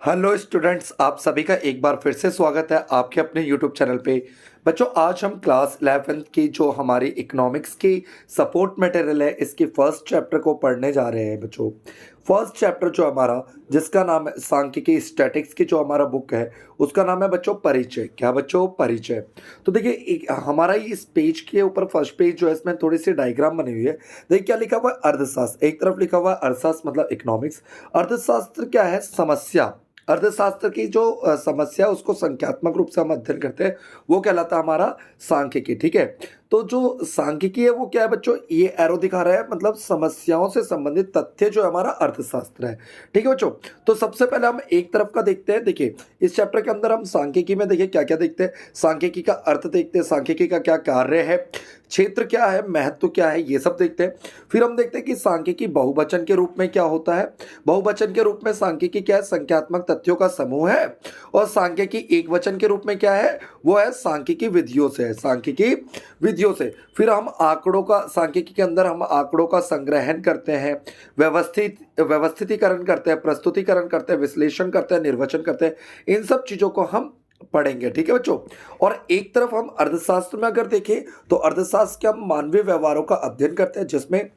Hello students, आप सभी का एक बार फिर से स्वागत है आपके अपने यूट्यूब चैनल पे। बच्चों, आज हम क्लास 11th की जो हमारी इकोनॉमिक्स की सपोर्ट मटेरियल है, इसकी फर्स्ट चैप्टर को पढ़ने जा रहे हैं। बच्चों, फर्स्ट चैप्टर जो हमारा, जिसका नाम है सांख्यिकी स्टैटिक्स की जो हमारा बुक है, उसका नाम है बच्चों परिचय। क्या बच्चों? परिचय। तो देखिए, हमारा ये इस पेज के ऊपर फर्स्ट पेज जो है, इसमें थोड़ी सी डायग्राम बनी हुई है। देखिए क्या लिखा हुआ है, अर्थशास्त्र एक तरफ लिखा हुआ है, अर्थशास्त्र मतलब इकोनॉमिक्स। अर्थशास्त्र क्या है? समस्या। अर्थशास्त्र की जो समस्या उसको संख्यात्मक रूप से हम अध्ययन करते हैं, वो कहलाता है हमारा सांख्यिकी। ठीक है। तो जो सांख्यिकी है वो क्या है बच्चों? ये एरो दिखा रहा है, मतलब समस्याओं से संबंधित तथ्य जो हमारा अर्थशास्त्र है। ठीक है बच्चों। तो सबसे पहले हम एक तरफ का देखते हैं। देखिए, इस चैप्टर के अंदर हम सांख्यिकी में देखिए क्या क्या देखते हैं। सांख्यिकी का अर्थ देखते हैं, सांख्यिकी का क्या कार्य है, क्षेत्र क्या है, महत्व क्या है, ये सब देखते हैं। फिर हम देखते हैं कि सांख्यिकी बहुवचन के रूप में क्या होता है। बहुवचन के रूप में सांख्यिकी क्या है? संख्यात्मक तथ्यों का समूह है। और सांख्यिकी एक वचन के रूप में क्या है? वो है सांख्यिकी विधियों से है, सांख्यिकी विधियों से। फिर हम आंकड़ों का, सांख्यिकी के अंदर हम आंकड़ों का संग्रहण करते हैं, व्यवस्थितीकरण करते हैं, प्रस्तुतिकरण करते हैं, विश्लेषण करते हैं, निर्वचन करते हैं। इन सब चीजों को हम पढ़ेंगे। ठीक है बच्चों। और एक तरफ हम अर्थशास्त्र में अगर देखें, तो अर्थशास्त्र के हम मानवीय व्यवहारों का अध्ययन करते हैं, जिसमें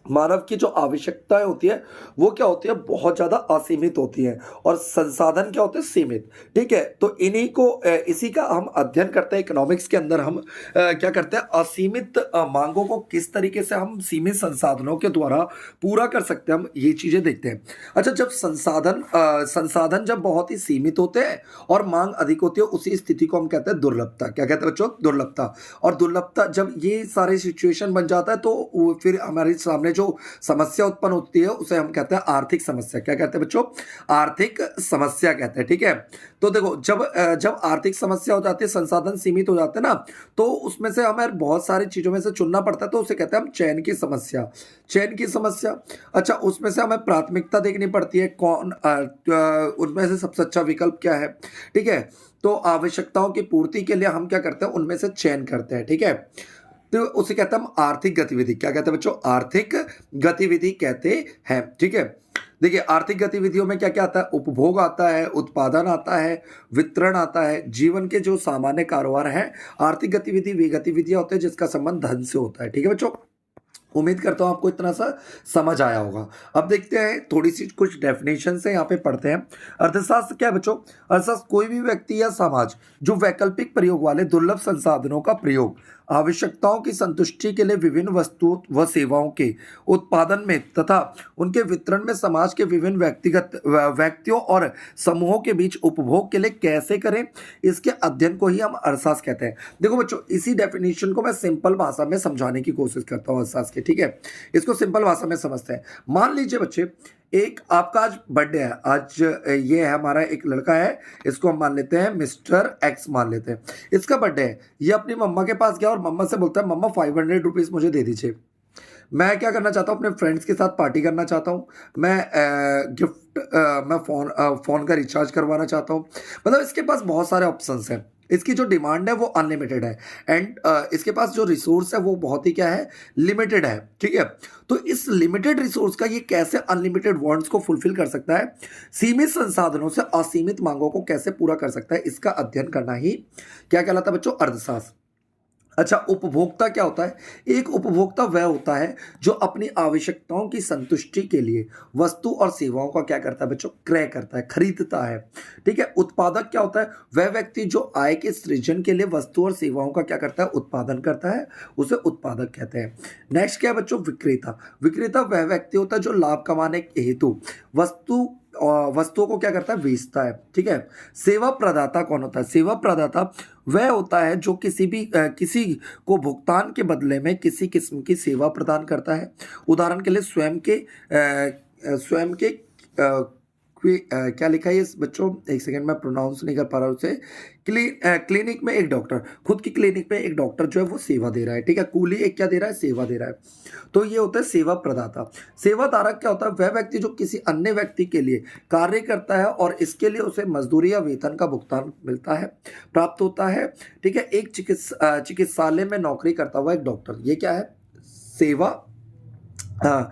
मानव की जो आवश्यकताएं होती है वो क्या होती है? बहुत ज्यादा असीमित होती है। और संसाधन क्या होते हैं? सीमित। ठीक है। तो इन्हीं को इसी का हम अध्ययन करते हैं। इकोनॉमिक्स के अंदर हम क्या करते हैं? असीमित मांगों को किस तरीके से हम सीमित संसाधनों के द्वारा पूरा कर सकते हैं, हम ये चीजें देखते हैं। अच्छा, जब संसाधन जब बहुत ही सीमित होते हैं और मांग अधिक होती है, उसी स्थिति को हम कहते हैं दुर्लभता। क्या कहते हैं बच्चों? दुर्लभता। और दुर्लभता जब ये सारे सिचुएशन बन जाता है, तो फिर हमारे सामने जो समस्या उत्पन्न होती है उसे हम कहते हैं आर्थिक समस्या। क्या कहते हैं बच्चों? आर्थिक समस्या कहते हैं। ठीक है। तो देखो, जब आर्थिक समस्या हो जाती है, संसाधन सीमित हो जाते हैं ना, तो उसमें से हमें बहुत सारी चीजों में से चुनना पड़ता है, तो उसे कहते हैं हम चयन की समस्या। चयन की समस्या। अच्छा, उसमें से हमें प्राथमिकता देखनी पड़ती है, उनमें से सबसे अच्छा विकल्प क्या है। ठीक है। तो आवश्यकताओं की पूर्ति के लिए हम क्या करते हैं? उनमें से चयन करते हैं। ठीक है। तो उसे कहते हैं हम आर्थिक गतिविधि। क्या कहते हैं बच्चों? आर्थिक गतिविधि कहते हैं। ठीक है। देखिए, आर्थिक गतिविधियों में क्या क्या आता है? उपभोग आता है, उत्पादन आता है, वितरण आता है, जीवन के जो सामान्य कारोबार हैं। आर्थिक गतिविधि वे गतिविधियां होते हैं जिसका संबंध धन से होता है। ठीक है बच्चों। उम्मीद करता हूं आपको इतना सा समझ आया होगा। अब देखते हैं, थोड़ी सी कुछ डेफिनेशन से यहाँ पे पढ़ते हैं। अर्थशास्त्र क्या है बच्चों? अर्थशास्त्र कोई भी व्यक्ति या समाज जो वैकल्पिक प्रयोग वाले दुर्लभ संसाधनों का प्रयोग आवश्यकताओं की संतुष्टि के लिए विभिन्न वस्तुओं व सेवाओं के उत्पादन में तथा उनके वितरण में समाज के विभिन्न व्यक्तियों और समूहों के बीच उपभोग के लिए कैसे करें, इसके अध्ययन को ही हम अर्थशास्त्र कहते हैं। देखो बच्चों, इसी डेफिनेशन को मैं सिंपल भाषा में समझाने की कोशिश करता हूँ अर्थशास्त्र की। ठीक है। इसको सिंपल भाषा में समझते हैं। मान लीजिए बच्चे, एक आपका आज बर्थडे है। आज ये है हमारा एक लड़का है, इसको हम मान लेते हैं मिस्टर एक्स मान लेते हैं। इसका बर्थडे है। ये अपनी मम्मा के पास गया और मम्मा से बोलता है, मम्मा 500 रुपीज मुझे दे दीजिए। मैं क्या करना चाहता हूँ? अपने फ्रेंड्स के साथ पार्टी करना चाहता हूँ। मैं मैं फोन का रिचार्ज करवाना चाहता हूँ। मतलब इसके पास बहुत सारे ऑप्शंस हैं। इसकी जो डिमांड है वो अनलिमिटेड है, एंड इसके पास जो रिसोर्स है वो बहुत ही क्या है? लिमिटेड है। ठीक है। तो इस लिमिटेड रिसोर्स का ये कैसे अनलिमिटेड वांट्स को फुलफिल कर सकता है, सीमित संसाधनों से असीमित मांगों को कैसे पूरा कर सकता है, इसका अध्ययन करना ही क्या कहलाता है बच्चों? अर्थशास्त्र। अच्छा, उपभोक्ता क्या होता है? एक उपभोक्ता वह होता है जो अपनी आवश्यकताओं की संतुष्टि के लिए वस्तु और सेवाओं का क्या करता है बच्चों? क्रय करता है, खरीदता है। ठीक है। उत्पादक क्या होता है? वह व्यक्ति जो आय के सृजन के लिए वस्तु और सेवाओं का क्या करता है? उत्पादन करता है, उसे उत्पादक कहते हैं। नेक्स्ट क्या है बच्चों? विक्रेता। विक्रेता वह व्यक्ति होता है जो लाभ कमाने के हेतु वस्तुओं को क्या करता है? बेचता है। ठीक है। सेवा प्रदाता कौन होता है? सेवा प्रदाता वह होता है जो किसी को भुगतान के बदले में किसी किस्म की सेवा प्रदान करता है। उदाहरण के लिए स्वयं के क्या लिखा है ये बच्चों? एक सेकंड, मैं प्रोनाउंस नहीं कर पा रहा हूँ उसे। क्लिनिक में एक डॉक्टर, खुद की क्लिनिक में एक डॉक्टर जो है वो सेवा दे रहा है। ठीक है। कूली एक क्या दे रहा है? सेवा दे रहा है। तो ये होता है सेवा प्रदाता। सेवाधारक क्या होता है? वह व्यक्ति जो किसी अन्य व्यक्ति के लिए कार्य करता है और इसके लिए उसे मजदूरी या वेतन का भुगतान मिलता है, प्राप्त होता है। ठीक है। एक चिकित्सालय में नौकरी करता हुआ एक डॉक्टर, ये क्या है? सेवा हाँ,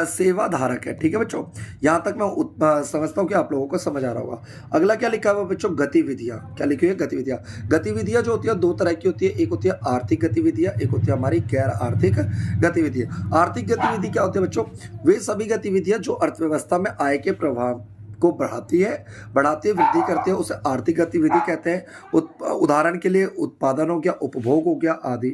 सेवा धारक है। ठीक है बच्चों, यहाँ तक मैं समझता हूँ कि आप लोगों को समझ आ रहा होगा। अगला क्या लिखा हुआ है बच्चों, गतिविधियाँ। क्या लिखी हुई है, गतिविधियाँ। गतिविधियाँ जो होती है दो तरह की होती है, एक होती है आर्थिक गतिविधियाँ, एक होती है हमारी गैर आर्थिक गतिविधियाँ। आर्थिक गतिविधि क्या होती है बच्चों, वे सभी गतिविधियाँ जो अर्थव्यवस्था में आय के प्रभाव को बढ़ाती है, वृद्धि करती है, उसे आर्थिक गतिविधि कहते हैं। उदाहरण के लिए उत्पादन हो गया, उपभोग हो गया आदि।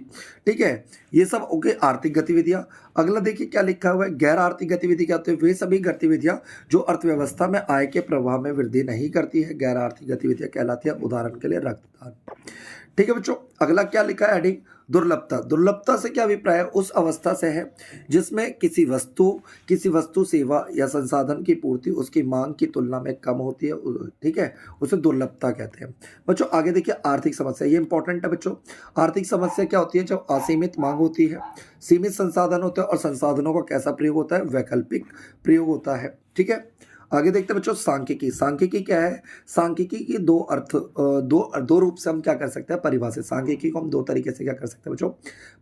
ठीक है, ये सब हो गई आर्थिक गतिविधियां। अगला देखिए क्या लिखा हुआ है, गैर आर्थिक गतिविधि क्या होती है, वे सभी गतिविधियां जो अर्थव्यवस्था में आय के प्रवाह में वृद्धि नहीं करती है, गैर आर्थिक गतिविधियां कहलाती है। उदाहरण के लिए रक्तदान। ठीक है बच्चों, अगला क्या लिखा है हेडिंग, दुर्लभता। दुर्लभता से क्या अभिप्राय है, उस अवस्था से है जिसमें किसी वस्तु सेवा या संसाधन की पूर्ति उसकी मांग की तुलना में कम होती है। ठीक है, उसे दुर्लभता कहते हैं। बच्चों आगे देखिए, आर्थिक समस्या, ये इंपॉर्टेंट है बच्चों। आर्थिक समस्या क्या होती है, जब असीमित मांग होती है, सीमित संसाधन होते हैं और संसाधनों का कैसा प्रयोग होता है, वैकल्पिक प्रयोग होता है। ठीक है, आगे देखते हैं बच्चों, सांख्यिकी। सांख्यिकी क्या है, सांख्यिकी की दो अर्थ दो रूप से हम क्या कर सकते हैं, परिभाषित। सांख्यिकी को हम दो तरीके से क्या कर सकते हैं बच्चों,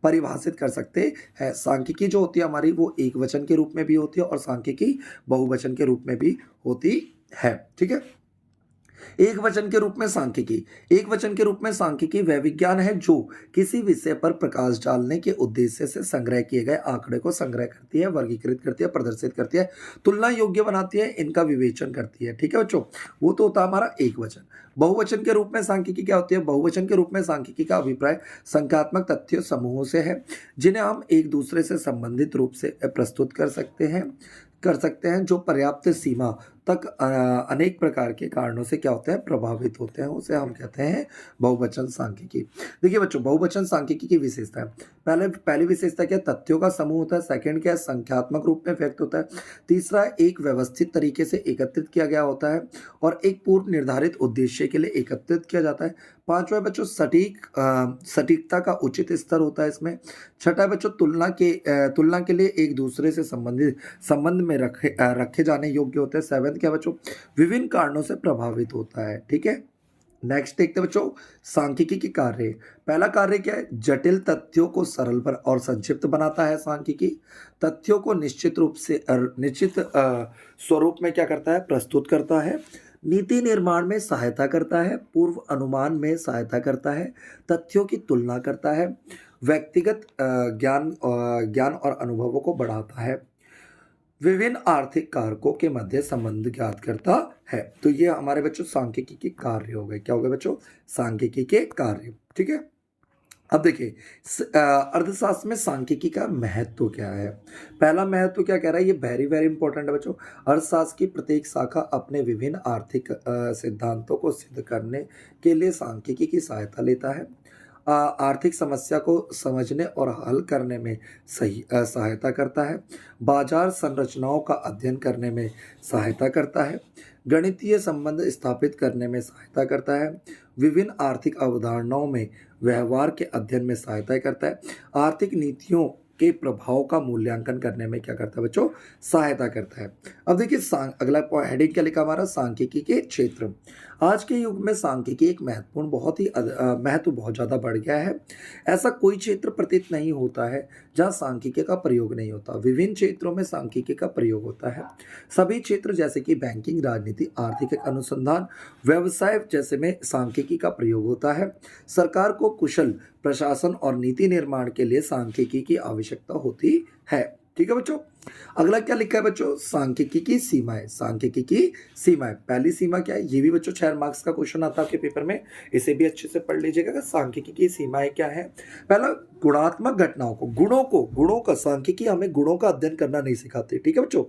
परिभाषित कर सकते हैं। सांख्यिकी जो होती है हमारी, वो एक वचन के रूप में भी होती है और सांख्यिकी बहुवचन के रूप में भी होती है। ठीक है, एक वचन के रूप में सांख्यिकी, एक वचन के रूप में सांख्यिकी वह विज्ञान है जो किसी विषय पर प्रकाश डालने के उद्देश्य से संग्रह किए गए आंकड़े को संग्रह करती है, वर्गीकृत करती है, प्रदर्शित करती है, तुलना योग्य बनाती है, इनका विवेचन करती है। ठीक है बच्चों, वो तो होता है हमारा एक वचन। बहुवचन के रूप में सांख्यिकी क्या होती है, बहुवचन के रूप में सांख्यिकी का अभिप्राय संख्यात्मक तथ्य समूहों से है जिन्हें हम एक दूसरे से संबंधित रूप से प्रस्तुत कर सकते हैं, जो पर्याप्त सीमा तक अनेक प्रकार के कारणों से क्या होते हैं, प्रभावित होते हैं, उसे हम कहते हैं बहुवचन सांख्यिकी। देखिए बच्चों, बहुवचन सांख्यिकी की विशेषता है, पहली विशेषता क्या, तथ्यों का समूह होता है। सेकंड क्या है, संख्यात्मक रूप में व्यक्त होता है। तीसरा, एक व्यवस्थित तरीके से एकत्रित किया गया होता है और एक पूर्व निर्धारित उद्देश्य के लिए एकत्रित किया जाता है। पांचवा बच्चों, सटीकता का उचित स्तर होता है इसमें। छठा बच्चों, तुलना के लिए एक दूसरे से संबंध में रखे जाने योग्य होते हैं। सेवेंथ क्या बच्चों, विभिन्न कारणों से प्रभावित होता है। ठीक है, नेक्स्ट देखते हैं बच्चों, सांख्यिकी के कार्य। पहला कार्य क्या है, जटिल तथ्यों को सरल और संक्षिप्त बनाता है। सांख्यिकी तथ्यों को निश्चित स्वरूप में क्या करता है, प्रस्तुत करता है। नीति निर्माण में सहायता करता है, पूर्व अनुमान में सहायता करता है, तथ्यों की तुलना करता है, व्यक्तिगत ज्ञान और अनुभवों को बढ़ाता है, विभिन्न आर्थिक कारकों के मध्य संबंध ज्ञात करता है। तो ये हमारे बच्चों सांख्यिकी के कार्य हो गए। क्या हो गए बच्चों, सांख्यिकी के कार्य। ठीक है, अब देखिए अर्थशास्त्र में सांख्यिकी का महत्व क्या है। पहला महत्व क्या कह रहा है, ये वेरी वेरी इंपॉर्टेंट है बच्चों। अर्थशास्त्र की प्रत्येक शाखा अपने विभिन्न आर्थिक सिद्धांतों को सिद्ध करने के लिए सांख्यिकी की सहायता लेता है। आर्थिक समस्या को समझने और हल करने में सहायता करता है, बाजार संरचनाओं का अध्ययन करने में सहायता करता है, गणितीय संबंध स्थापित करने में सहायता करता है, विभिन्न आर्थिक अवधारणाओं में व्यवहार के अध्ययन में सहायता करता है, आर्थिक नीतियों के प्रभाव का मूल्यांकन करने में क्या करता है बच्चों, सहायता करता है। अब देखिए अगला हेडिंग क्या लिखा हमारा, सांख्यिकी के क्षेत्र। आज के युग में सांख्यिकी एक महत्व बहुत ज़्यादा बढ़ गया है। ऐसा कोई क्षेत्र प्रतीत नहीं होता है जहाँ सांख्यिकी का प्रयोग नहीं होता। विभिन्न क्षेत्रों में सांख्यिकी का प्रयोग होता है। सभी क्षेत्र जैसे कि बैंकिंग, राजनीति, आर्थिक अनुसंधान, व्यवसाय जैसे में सांख्यिकी का प्रयोग होता है। सरकार को कुशल प्रशासन और नीति निर्माण के लिए सांख्यिकी की आवश्यकता होती है। ठीक है बच्चों, अगला क्या लिखा है बच्चों, सांख्यिकी की सीमाएं। सांख्यिकी की सीमाएं, पहली सीमा क्या है, ये भी बच्चों 6 मार्क्स का क्वेश्चन आता है आपके पेपर में, इसे भी अच्छे से पढ़ लीजिएगा। सांख्यिकी की सीमाएं क्या है, पहला गुणात्मक घटनाओं को, गुणों का, सांख्यिकी हमें गुणों का अध्ययन करना नहीं सिखाती। ठीक है बच्चों,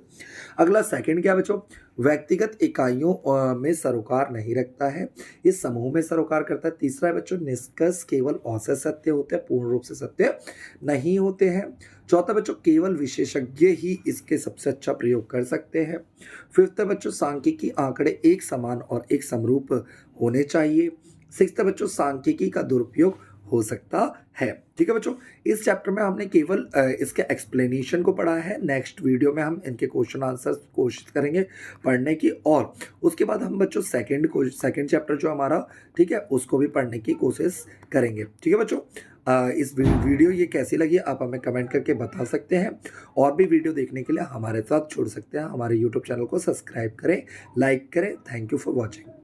अगला सेकंड क्या बच्चों, व्यक्तिगत इकाइयों में सरोकार नहीं रखता है, इस समूह में सरोकार करता है। तीसरा है बच्चों, निष्कर्ष केवल औसत सत्य होते हैं, पूर्ण रूप से सत्य नहीं होते हैं। चौथा बच्चों, केवल विशेषज्ञ ही इसके सबसे अच्छा प्रयोग कर सकते हैं। फिफ्थ बच्चों, सांख्यिकी आंकड़े एक समान और एक समरूप होने चाहिए। सिक्स्थ बच्चों, सांख्यिकी का दुरुपयोग हो सकता है। ठीक है बच्चों, इस चैप्टर में हमने केवल इसके एक्सप्लेनेशन को पढ़ा है। नेक्स्ट वीडियो में हम इनके क्वेश्चन आंसर कोशिश करेंगे पढ़ने की, और उसके बाद हम बच्चों सेकंड चैप्टर जो हमारा, ठीक है, उसको भी पढ़ने की कोशिश करेंगे। ठीक है बच्चों, इस वीडियो ये कैसी लगी आप हमें कमेंट करके बता सकते हैं। और भी वीडियो देखने के लिए हमारे साथ जुड़ सकते हैं। हमारे यूट्यूब चैनल को सब्सक्राइब करें, लाइक करें। Thank you for watching.